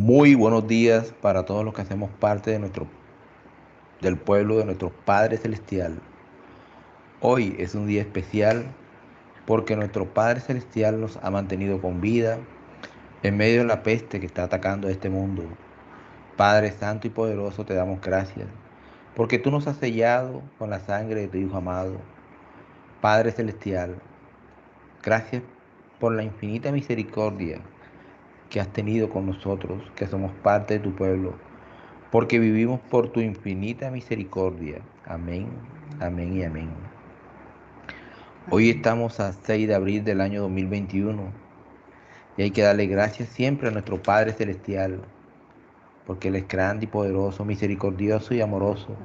Muy buenos días para todos los que hacemos parte del pueblo de nuestro Padre Celestial. Hoy es un día especial porque nuestro Padre Celestial nos ha mantenido con vida en medio de la peste que está atacando a este mundo. Padre Santo y Poderoso, te damos gracias porque tú nos has sellado con la sangre de tu Hijo amado. Padre Celestial, gracias por la infinita misericordia que has tenido con nosotros, que somos parte de tu pueblo, porque vivimos por tu infinita misericordia. Amén, amén y amén. Hoy estamos a 6 de abril del año 2021 y hay que darle gracias siempre a nuestro Padre Celestial, porque Él es grande y poderoso, misericordioso y amoroso,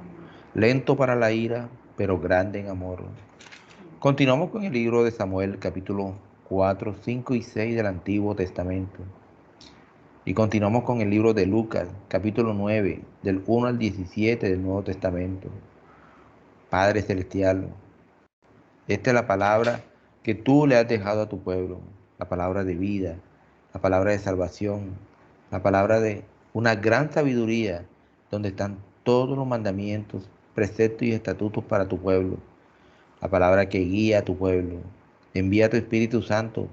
lento para la ira, pero grande en amor. Continuamos con el libro de Samuel, capítulo 4, 5 y 6 del Antiguo Testamento. Y continuamos con el libro de Lucas, capítulo 9, del 1 al 17 del Nuevo Testamento. Padre Celestial, esta es la palabra que tú le has dejado a tu pueblo, la palabra de vida, la palabra de salvación, la palabra de una gran sabiduría, donde están todos los mandamientos, preceptos y estatutos para tu pueblo, la palabra que guía a tu pueblo. Envía a tu Espíritu Santo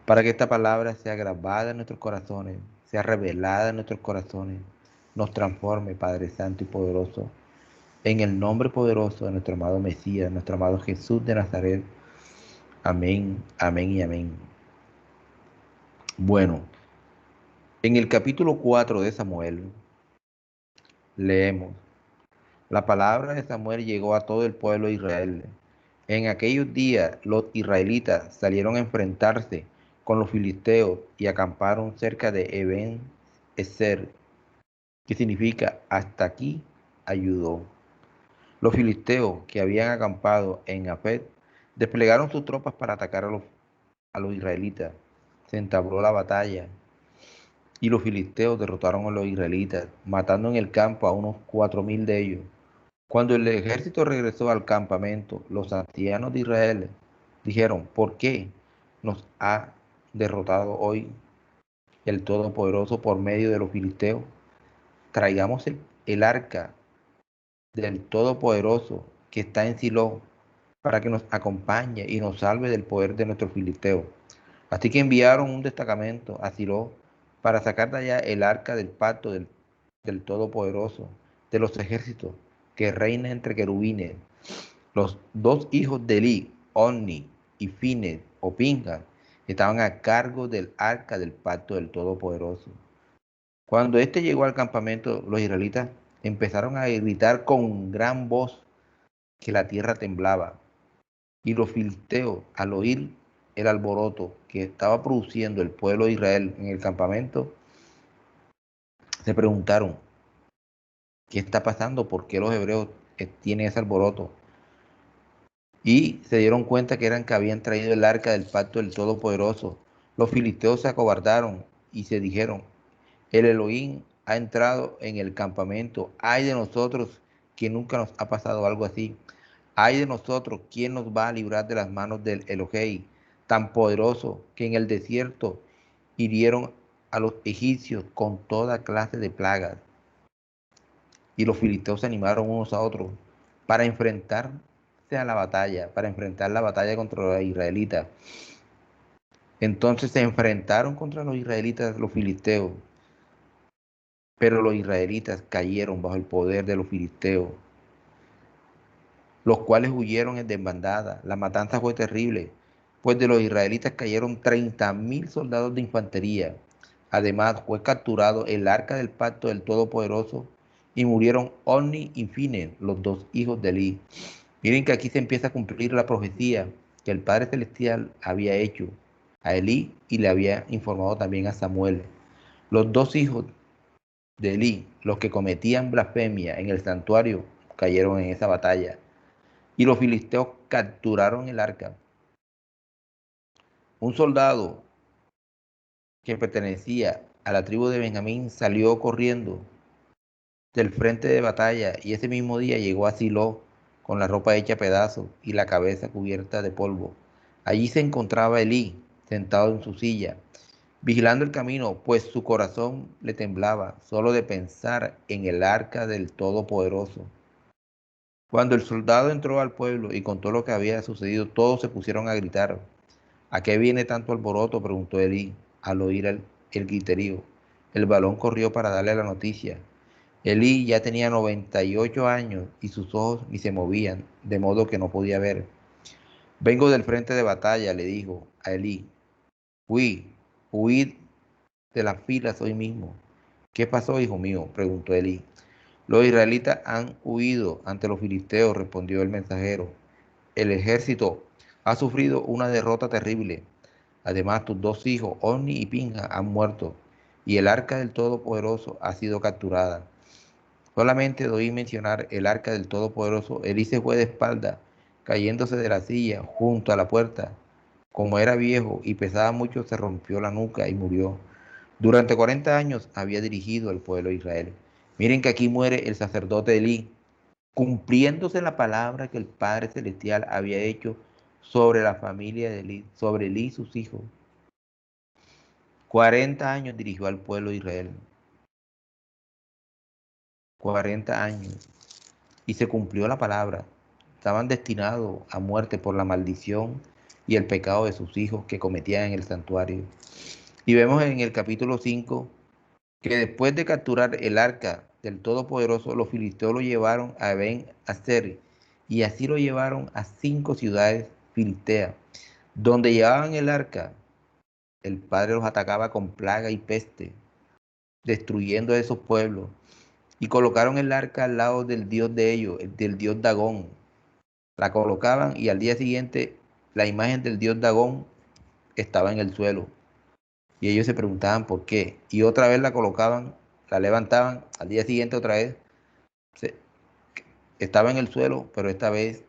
para que esta palabra sea grabada en nuestros corazones, sea revelada en nuestros corazones, nos transforme, Padre Santo y poderoso, en el nombre poderoso de nuestro amado Mesías, nuestro amado Jesús de Nazaret. Amén, amén y amén. Bueno, en el capítulo 4 de Samuel leemos: la palabra de Samuel llegó a todo el pueblo de Israel. En aquellos días los israelitas salieron a enfrentarse con los filisteos y acamparon cerca de Eben-Ezer, que significa hasta aquí ayudó. Los filisteos que habían acampado en Afet desplegaron sus tropas para atacar a los israelitas. Se entabló la batalla y los filisteos derrotaron a los israelitas, matando en el campo a unos 4.000 de ellos. Cuando el ejército regresó al campamento, los ancianos de Israel dijeron: ¿por qué nos ha derrotado hoy el Todopoderoso por medio de los filisteos? Traigamos el arca del Todopoderoso que está en Silo, para que nos acompañe y nos salve del poder de nuestros filisteos. Así que enviaron un destacamento a Silo para sacar de allá el arca del pacto del Todopoderoso de los ejércitos, que reina entre querubines. Los dos hijos de Eli, Onni y Fines o Pinjas, estaban a cargo del arca del pacto del Todopoderoso. Cuando éste llegó al campamento, los israelitas empezaron a gritar con gran voz que la tierra temblaba. Y los filisteos, al oír el alboroto que estaba produciendo el pueblo de Israel en el campamento, se preguntaron: ¿qué está pasando? ¿Por qué los hebreos tienen ese alboroto? Y se dieron cuenta que habían traído el arca del pacto del Todopoderoso. Los filisteos se acobardaron y se dijeron: el Elohim ha entrado en el campamento. Ay de nosotros, que nunca nos ha pasado algo así. Ay de nosotros, ¿quién nos va a librar de las manos del Elohim, tan poderoso que en el desierto hirieron a los egipcios con toda clase de plagas? Y los filisteos se animaron unos a otros para enfrentarse a la batalla, para enfrentar la batalla contra los israelitas. Entonces se enfrentaron contra los israelitas, los filisteos, pero los israelitas cayeron bajo el poder de los filisteos, los cuales huyeron en desbandada. La matanza fue terrible, pues de los israelitas cayeron 30.000 soldados de infantería. Además, fue capturado el arca del pacto del Todopoderoso y murieron Oni y Fines, los dos hijos de Eli. Miren que aquí se empieza a cumplir la profecía que el Padre Celestial había hecho a Eli y le había informado también a Samuel. Los dos hijos de Eli, los que cometían blasfemia en el santuario, cayeron en esa batalla. Y los filisteos capturaron el arca. Un soldado que pertenecía a la tribu de Benjamín salió corriendo del frente de batalla y ese mismo día llegó a Silo con la ropa hecha a pedazos y la cabeza cubierta de polvo. Allí se encontraba Elí, sentado en su silla, vigilando el camino, pues su corazón le temblaba solo de pensar en el arca del Todopoderoso. Cuando el soldado entró al pueblo y contó lo que había sucedido, todos se pusieron a gritar. ¿A qué viene tanto alboroto?, preguntó Elí al oír el griterío. El varón corrió para darle la noticia. Elí ya tenía 98 años y sus ojos ni se movían, de modo que no podía ver. Vengo del frente de batalla, le dijo a Elí. Huid de las filas hoy mismo. ¿Qué pasó, hijo mío?, preguntó Elí. Los israelitas han huido ante los filisteos, respondió el mensajero. El ejército ha sufrido una derrota terrible. Además, tus dos hijos, Orni y Pinja, han muerto, y el arca del Todopoderoso ha sido capturada. Solamente de oír mencionar el arca del Todopoderoso, Elí se fue de espalda, cayéndose de la silla junto a la puerta. Como era viejo y pesaba mucho, se rompió la nuca y murió. Durante 40 años había dirigido al pueblo de Israel. Miren que aquí muere el sacerdote Elí, cumpliéndose la palabra que el Padre Celestial había hecho sobre la familia de Elí, sobre Elí y sus hijos. 40 años dirigió al pueblo de Israel. 40 años. Y se cumplió la palabra. Estaban destinados a muerte por la maldición y el pecado de sus hijos que cometían en el santuario. Y vemos en el capítulo 5 que después de capturar el arca del Todopoderoso, los filisteos lo llevaron a Ben-Aser, y así lo llevaron a 5 ciudades filisteas. Donde llevaban el arca, el Padre los atacaba con plaga y peste, destruyendo a esos pueblos. Y colocaron el arca al lado del dios de ellos, del dios Dagón. La colocaban y al día siguiente la imagen del dios Dagón estaba en el suelo. Y ellos se preguntaban por qué. Y otra vez la colocaban, la levantaban, al día siguiente otra vez se- estaba en el suelo, pero esta vez,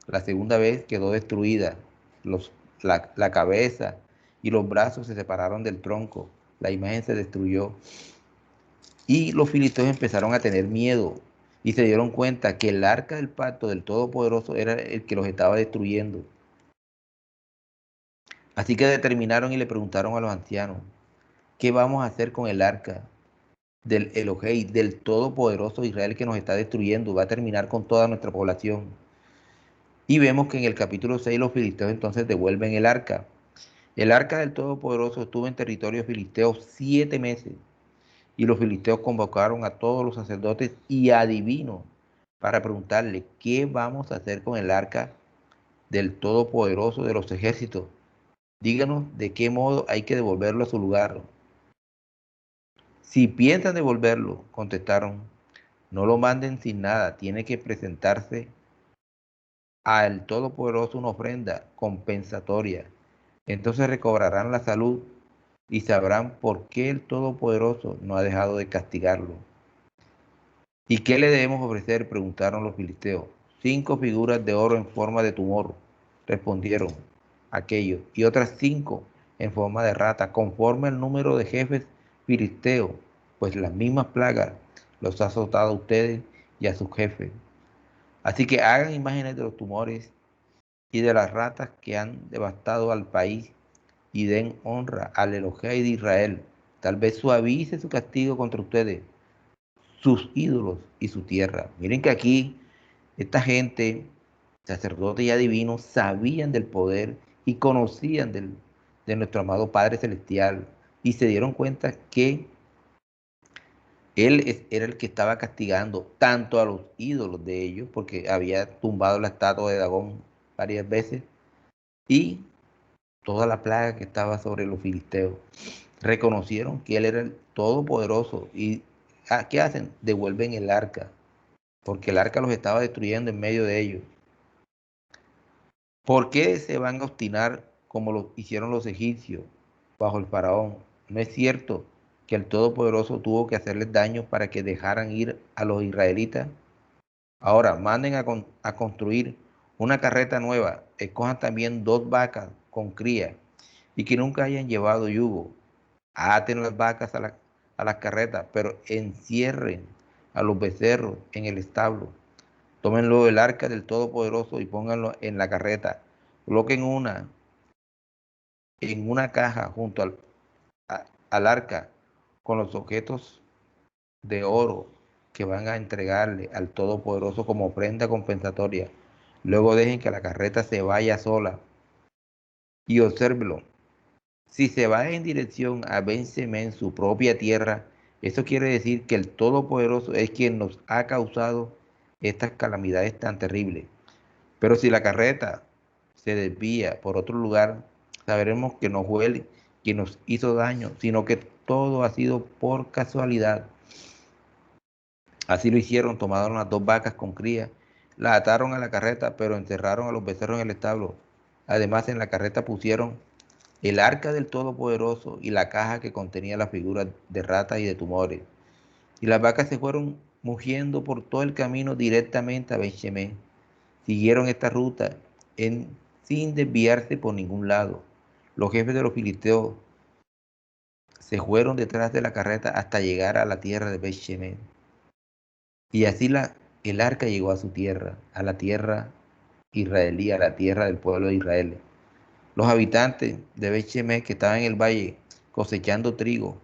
la segunda vez, quedó destruida. La cabeza y los brazos se separaron del tronco. La imagen se destruyó. Y los filisteos empezaron a tener miedo y se dieron cuenta que el arca del pacto del Todopoderoso era el que los estaba destruyendo. Así que determinaron y le preguntaron a los ancianos, ¿qué vamos a hacer con el arca del Elohei, del Todopoderoso Israel que nos está destruyendo? Va a terminar con toda nuestra población. Y vemos que en el capítulo 6 los filisteos entonces devuelven el arca. El arca del Todopoderoso estuvo en territorio filisteo 7 meses. Y los filisteos convocaron a todos los sacerdotes y adivinos para preguntarle, ¿qué vamos a hacer con el arca del Todopoderoso de los ejércitos? Díganos de qué modo hay que devolverlo a su lugar. Si piensan devolverlo, contestaron, no lo manden sin nada, tiene que presentarse al Todopoderoso una ofrenda compensatoria. Entonces recobrarán la salud y sabrán por qué el Todopoderoso no ha dejado de castigarlo. ¿Y qué le debemos ofrecer?, preguntaron los filisteos. 5 figuras de oro en forma de tumor, respondieron aquellos, y otras 5 en forma de rata, conforme al número de jefes filisteos, pues las mismas plagas los ha azotado a ustedes y a sus jefes. Así que hagan imágenes de los tumores y de las ratas que han devastado al país y den honra al Elohei de Israel. Tal vez suavice su castigo contra ustedes, sus ídolos y su tierra. Miren que aquí esta gente, sacerdotes y adivinos, sabían del poder y conocían de nuestro amado Padre Celestial y se dieron cuenta que era el que estaba castigando tanto a los ídolos de ellos, porque había tumbado la estatua de Dagón varias veces, y toda la plaga que estaba sobre los filisteos. Reconocieron que él era el todopoderoso y ¿qué hacen? Devuelven el arca, porque el arca los estaba destruyendo en medio de ellos. ¿Por qué se van a obstinar como lo hicieron los egipcios bajo el faraón? No es cierto que el Todopoderoso tuvo que hacerles daño para que dejaran ir a los israelitas. Ahora, manden a construir una carreta nueva, escojan también 2 vacas con cría y que nunca hayan llevado yugo. Aten las vacas a las carretas, pero encierren a los becerros en el establo. Tómenlo el arca del Todopoderoso y pónganlo en la carreta. Coloquen en una caja al arca con los objetos de oro que van a entregarle al Todopoderoso como ofrenda compensatoria. Luego dejen que la carreta se vaya sola y obsérvelo. Si se va en dirección a Ben-Semé en su propia tierra, eso quiere decir que el Todopoderoso es quien nos ha causado estas calamidades tan terribles. Pero si la carreta se desvía por otro lugar, sabremos que no fue él quien nos hizo daño, sino que todo ha sido por casualidad. Así lo hicieron, tomaron las 2 vacas con cría, las ataron a la carreta, pero encerraron a los becerros en el establo. Además, en la carreta pusieron el arca del Todopoderoso y la caja que contenía las figuras de ratas y de tumores. Y las vacas se fueron mugiendo por todo el camino directamente a Ben-Shemesh. Siguieron esta ruta sin desviarse por ningún lado. Los jefes de los filisteos se fueron detrás de la carreta hasta llegar a la tierra de Ben-Shemesh. Y así el arca llegó a su tierra, a la tierra israelí, a la tierra del pueblo de Israel. Los habitantes de Bet-Shemesh que estaban en el valle cosechando trigo,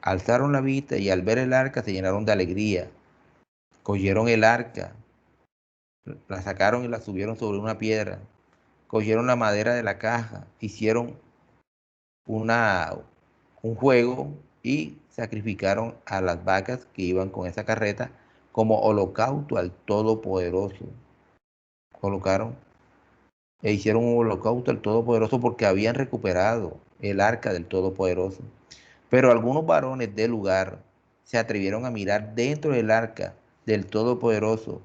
alzaron la vista y al ver el arca se llenaron de alegría. Cogieron el arca, la sacaron y la subieron sobre una piedra. Cogieron la madera de la caja, hicieron una, un juego y sacrificaron a las vacas que iban con esa carreta como holocausto al Todopoderoso. Colocaron e hicieron un holocausto al Todopoderoso porque habían recuperado el arca del Todopoderoso. Pero algunos varones del lugar se atrevieron a mirar dentro del arca del Todopoderoso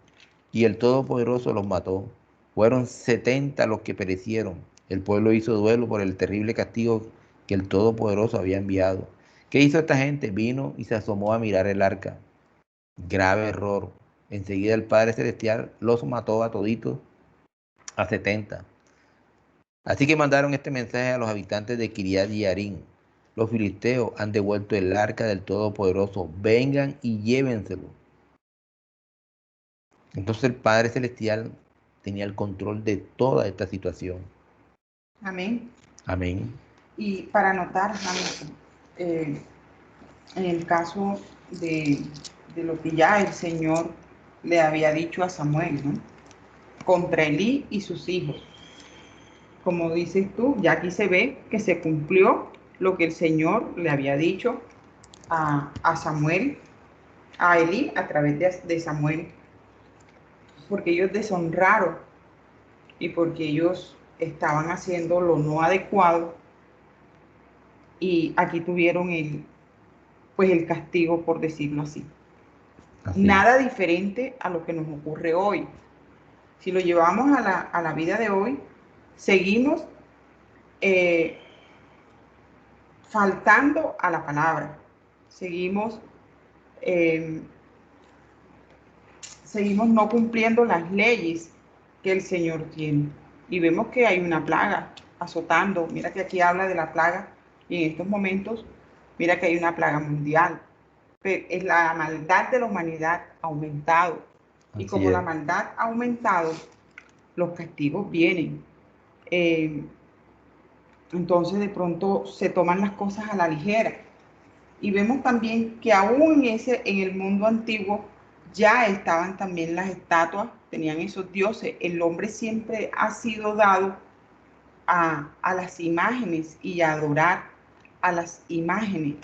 y el Todopoderoso los mató. Fueron 70 los que perecieron. El pueblo hizo duelo por el terrible castigo que el Todopoderoso había enviado. ¿Qué hizo esta gente? Vino y se asomó a mirar el arca. Grave error. Enseguida el Padre Celestial los mató a toditos, a 70. Así que mandaron este mensaje a los habitantes de Kiriat Yearim. Los filisteos han devuelto el arca del Todopoderoso. Vengan y llévenselo. Entonces el Padre Celestial tenía el control de toda esta situación. Amén. Amén. Y para notar, Hamilton, en el caso de lo que ya el Señor le había dicho a Samuel, ¿no? Contra Elí y sus hijos. Como dices tú, ya aquí se ve que se cumplió lo que el Señor le había dicho a Samuel, a Elí, a través de Samuel, porque ellos deshonraron y porque ellos estaban haciendo lo no adecuado y aquí tuvieron pues el castigo, por decirlo así. Así. Nada diferente a lo que nos ocurre hoy. Si lo llevamos a la vida de hoy, seguimos eh, faltando a la palabra, seguimos, eh, seguimos no cumpliendo las leyes que el Señor tiene. Y vemos que hay una plaga azotando. Mira que aquí habla de la plaga y en estos momentos, mira que hay una plaga mundial. Pero es la maldad de la humanidad ha aumentado. Y Así como la es. maldad ha aumentado, los castigos vienen. Eh, entonces de pronto se toman las cosas a la ligera. Y vemos también que aún en el mundo antiguo ya estaban también las estatuas, tenían esos dioses. El hombre siempre ha sido dado a las imágenes y a adorar a las imágenes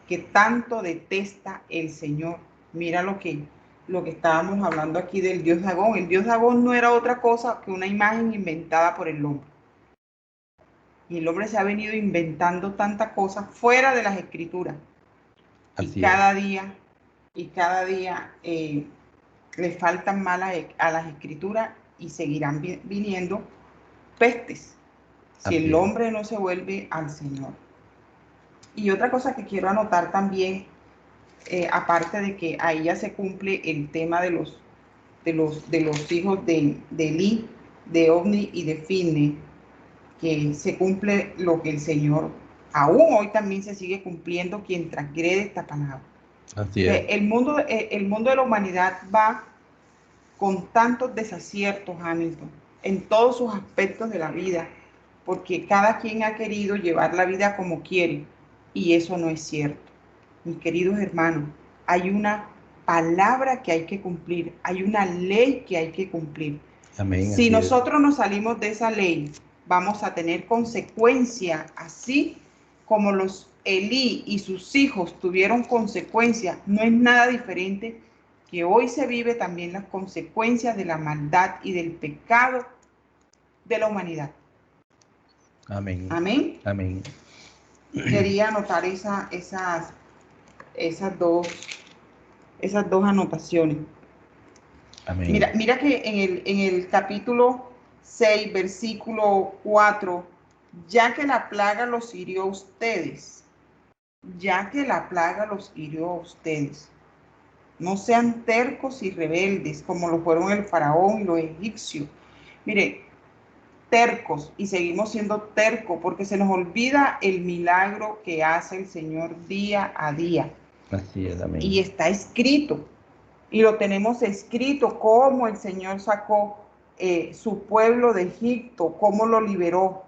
que tanto detesta el Señor. Mira lo que estábamos hablando aquí del dios Dagón. El dios Dagón no era otra cosa que una imagen inventada por el hombre. Y el hombre se ha venido inventando tantas cosas fuera de las escrituras. Y Así es. cada día le faltan mal a las escrituras y seguirán viniendo pestes si Así el es. hombre no se vuelve al Señor. Y otra cosa que quiero anotar también, aparte de que ahí ya se cumple el tema de los hijos de Eli, de Ovni y de Finne, que se cumple lo que el Señor, aún hoy también se sigue cumpliendo quien transgrede esta palabra. Así es. El mundo de la humanidad va con tantos desaciertos, Hamilton, en todos sus aspectos de la vida, porque cada quien ha querido llevar la vida como quiere y eso no es cierto. Mis queridos hermanos, hay una palabra que hay que cumplir, hay una ley que hay que cumplir. Amén, Si así es. nosotros nos salimos de esa ley, vamos a tener consecuencias, así como los Elí y sus hijos tuvieron consecuencias. No es nada diferente que hoy se vive también las consecuencias de la maldad y del pecado de la humanidad. Amén. Amén. Amén. Quería anotar esas dos anotaciones. Amén. Mira que en el capítulo 6, versículo 4, ya que la plaga los hirió a ustedes, ya que la plaga los hirió a ustedes, no sean tercos y rebeldes como lo fueron el faraón y los egipcios. Mire, tercos, y seguimos siendo tercos porque se nos olvida el milagro que hace el Señor día a día. Así es, Y amén. está escrito, y lo tenemos escrito, cómo el Señor sacó su pueblo de Egipto, cómo lo liberó,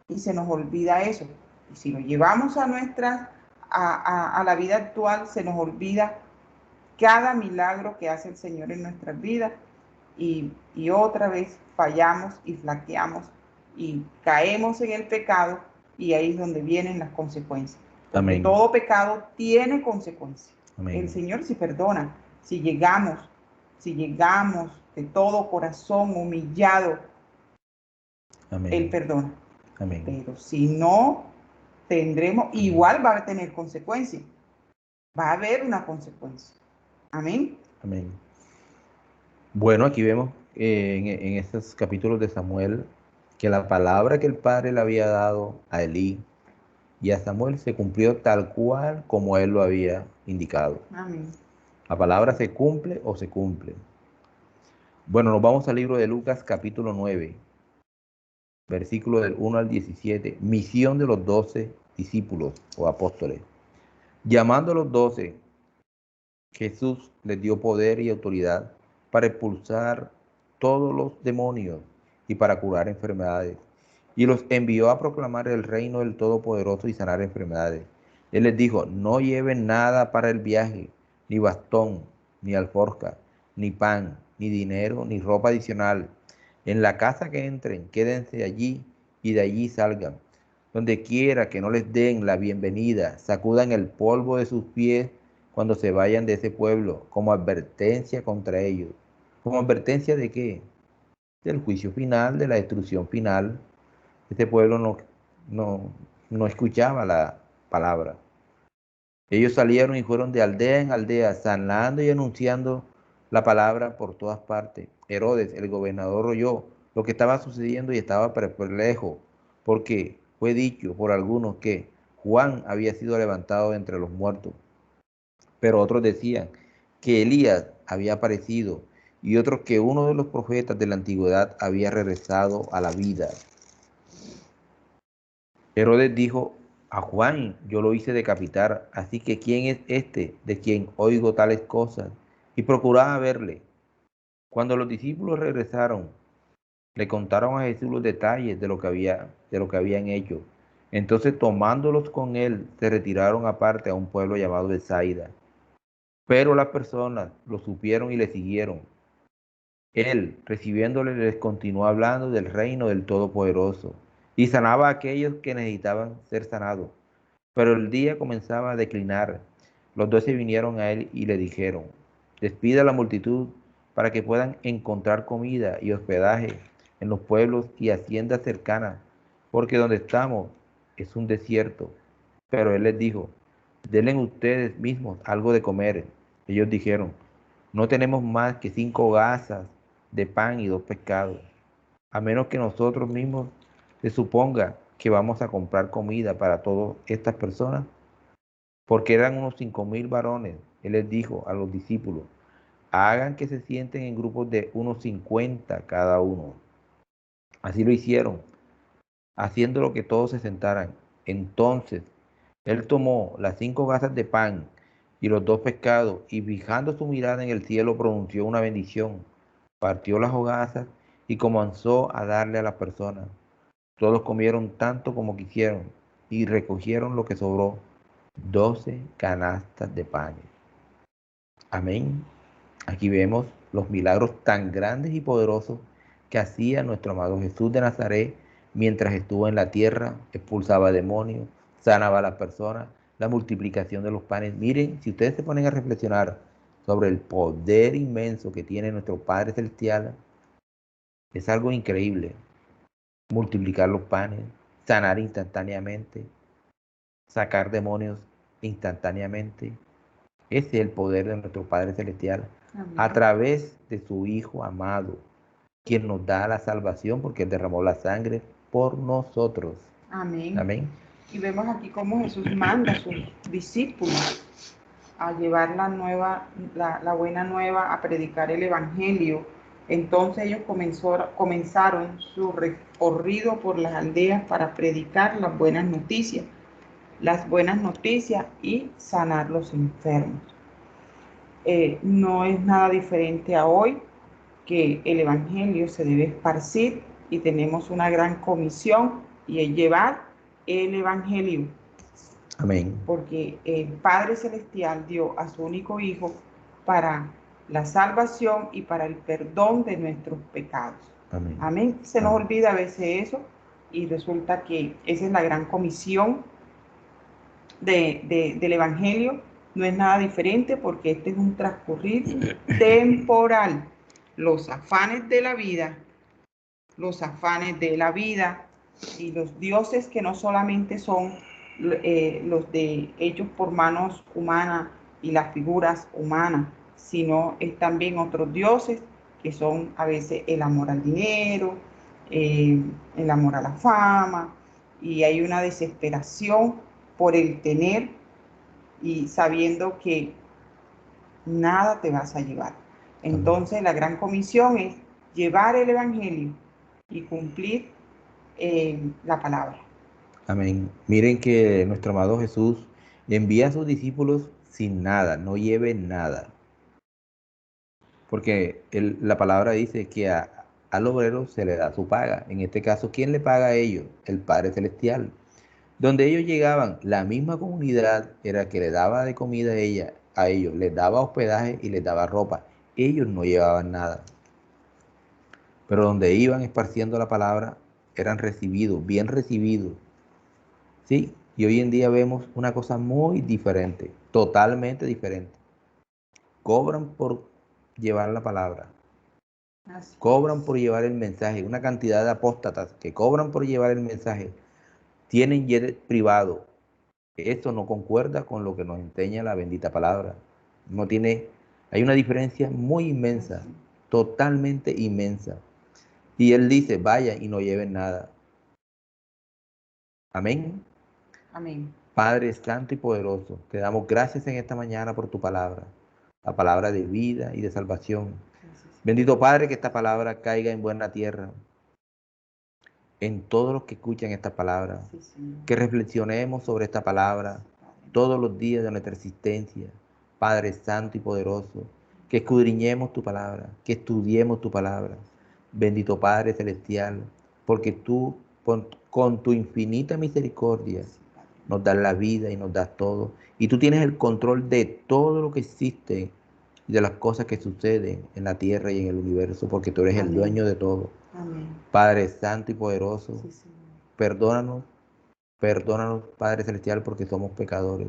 y se nos olvida eso. Y si lo llevamos a la vida actual, se nos olvida cada milagro que hace el Señor en nuestras vidas, y otra vez fallamos y flaqueamos y caemos en el pecado, y ahí es donde vienen las consecuencias, porque Amén. todo pecado tiene consecuencias. El Amén. Señor sí perdona, si llegamos de todo corazón humillado, Él Amén. perdona. Amén. Pero si no, igual va a tener consecuencias. Va a haber una consecuencia. Amén. Amén. Bueno, aquí vemos en estos capítulos de Samuel que la palabra que el Padre le había dado a Elí y a Samuel se cumplió tal cual como él lo había indicado. Amén. La palabra se cumple o se cumple. Bueno, nos vamos al libro de Lucas capítulo 9, versículo del 1 al 17. Misión de los 12 discípulos o apóstoles. Llamando a los 12, Jesús les dio poder y autoridad para expulsar todos los demonios y para curar enfermedades. Y los envió a proclamar el reino del Todopoderoso y sanar enfermedades. Él les dijo, no lleven nada para el viaje, ni bastón, ni alforja, ni pan, ni dinero, ni ropa adicional. En la casa que entren, quédense allí y de allí salgan. Donde quiera que no les den la bienvenida, sacudan el polvo de sus pies cuando se vayan de ese pueblo, como advertencia contra ellos. ¿Como advertencia de qué? Del juicio final, de la destrucción final. Este pueblo no, no escuchaba la palabra. Ellos salieron y fueron de aldea en aldea, sanando y anunciando la palabra por todas partes. Herodes, el gobernador, oyó lo que estaba sucediendo y estaba perplejo, porque fue dicho por algunos que Juan había sido levantado de entre los muertos. Pero otros decían que Elías había aparecido y otros que uno de los profetas de la antigüedad había regresado a la vida. Herodes dijo a Juan, yo lo hice decapitar, así que ¿quién es este de quien oigo tales cosas? Y procuraba verle. Cuando los discípulos regresaron, le contaron a Jesús los detalles de lo que habían hecho. Entonces, tomándolos con él, se retiraron aparte a un pueblo llamado Bethsaida. Pero las personas lo supieron y le siguieron. Él, recibiéndole, les continuó hablando del reino del Todopoderoso y sanaba a aquellos que necesitaban ser sanados. Pero el día comenzaba a declinar. Los 12 vinieron a él y le dijeron, despida a la multitud para que puedan encontrar comida y hospedaje en los pueblos y haciendas cercanas, porque donde estamos es un desierto. Pero él les dijo, denle ustedes mismos algo de comer. Ellos dijeron, no tenemos más que 5 gasas de pan y 2 pescados, a menos que nosotros mismos se suponga que vamos a comprar comida para todas estas personas, porque eran unos 5.000 varones. Él les dijo a los discípulos, hagan que se sienten en grupos de unos 50 cada uno. Así lo hicieron, haciendo lo que todos se sentaran. Entonces él tomó las 5 gasas de pan y los 2 pescados, y fijando su mirada en el cielo, pronunció una bendición, partió las hogazas y comenzó a darle a las personas. Todos comieron tanto como quisieron y recogieron lo que sobró. 12 canastas de panes. Amén. Aquí vemos los milagros tan grandes y poderosos que hacía nuestro amado Jesús de Nazaret mientras estuvo en la tierra, expulsaba demonios, sanaba a las personas, la multiplicación de los panes. Miren, si ustedes se ponen a reflexionar sobre el poder inmenso que tiene nuestro Padre Celestial, es algo increíble. Multiplicar los panes, sanar instantáneamente, sacar demonios instantáneamente. Ese es el poder de nuestro Padre Celestial a Amén. través de su Hijo amado, quien nos da la salvación porque Él derramó la sangre por nosotros. Amén. Amén. Y vemos aquí cómo Jesús manda a sus discípulos a llevar la buena nueva, a predicar el Evangelio. Entonces ellos comenzaron su recorrido por las aldeas para predicar las buenas noticias y sanar los enfermos. No es nada diferente a hoy, que el Evangelio se debe esparcir y tenemos una gran comisión y es llevar el Evangelio. Amén. Porque el Padre Celestial dio a su único Hijo para la salvación y para el perdón de nuestros pecados. Amén. Amén. Se nos Amén. olvida a veces eso y resulta que esa es la gran comisión del Evangelio. No es nada diferente porque este es un transcurrir temporal. Los afanes de la vida, y los dioses que no solamente son los de hechos por manos humanas y las figuras humanas, sino es también otros dioses que son a veces el amor al dinero, el amor a la fama, y hay una desesperación por el tener y sabiendo que nada te vas a llevar. Amén. Entonces la gran comisión es llevar el Evangelio y cumplir la palabra. Amén. Miren que nuestro amado Jesús envía a sus discípulos sin nada, no lleven nada. Porque la palabra dice que al obrero se le da su paga. En este caso, ¿quién le paga a ellos? El Padre Celestial. Donde ellos llegaban, la misma comunidad era que le daba de comida a ellos, les daba hospedaje y les daba ropa. Ellos no llevaban nada. Pero donde iban esparciendo la palabra, eran recibidos, bien recibidos. ¿Sí? Y hoy en día vemos una cosa muy diferente, totalmente diferente. Cobran por llevar la palabra. Así Cobran es. por llevar el mensaje, una cantidad de apóstatas que cobran por llevar el mensaje, tienen jet privado. Esto no concuerda con lo que nos enseña la bendita palabra. No tiene, hay una diferencia muy inmensa, Así. totalmente inmensa. Y Él dice, vaya y no lleven nada. Amén. Amén. Padre Santo y poderoso, te damos gracias en esta mañana por tu palabra, la palabra de vida y de salvación. Gracias, Bendito Padre, que esta palabra caiga en buena tierra, en todos los que escuchan esta palabra, sí, Señor. que reflexionemos sobre esta palabra todos los días de nuestra existencia, Padre Santo y poderoso, que escudriñemos tu palabra, que estudiemos tu palabra. Bendito Padre Celestial, porque tú con tu infinita misericordia Sí, Padre. nos das la vida y nos das todo. Y tú tienes el control de todo lo que existe y de las cosas que suceden en la tierra y en el universo, porque tú eres el Amén. dueño de todo. Amén. Padre Santo y poderoso, Sí, Señor. perdónanos, perdónanos, Padre Celestial, porque somos pecadores.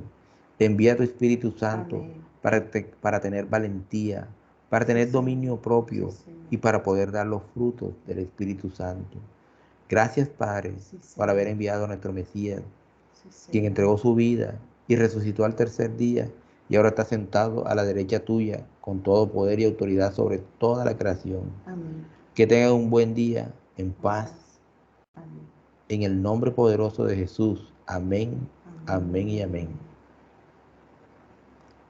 Envía tu Espíritu Santo Amén. para tener valentía, para Sí, tener Señor. dominio Sí, propio Señor. y para poder dar los frutos del Espíritu Santo. Gracias, Padre, Sí, por haber Señor. enviado a nuestro Mesías, Sí, quien Señor. entregó su vida y resucitó al tercer día y ahora está sentado a la derecha tuya con todo poder y autoridad sobre toda la creación. Amén. Que tengan un buen día en paz, Gracias. Amén. en el nombre poderoso de Jesús. Amén, Amén. amén y amén.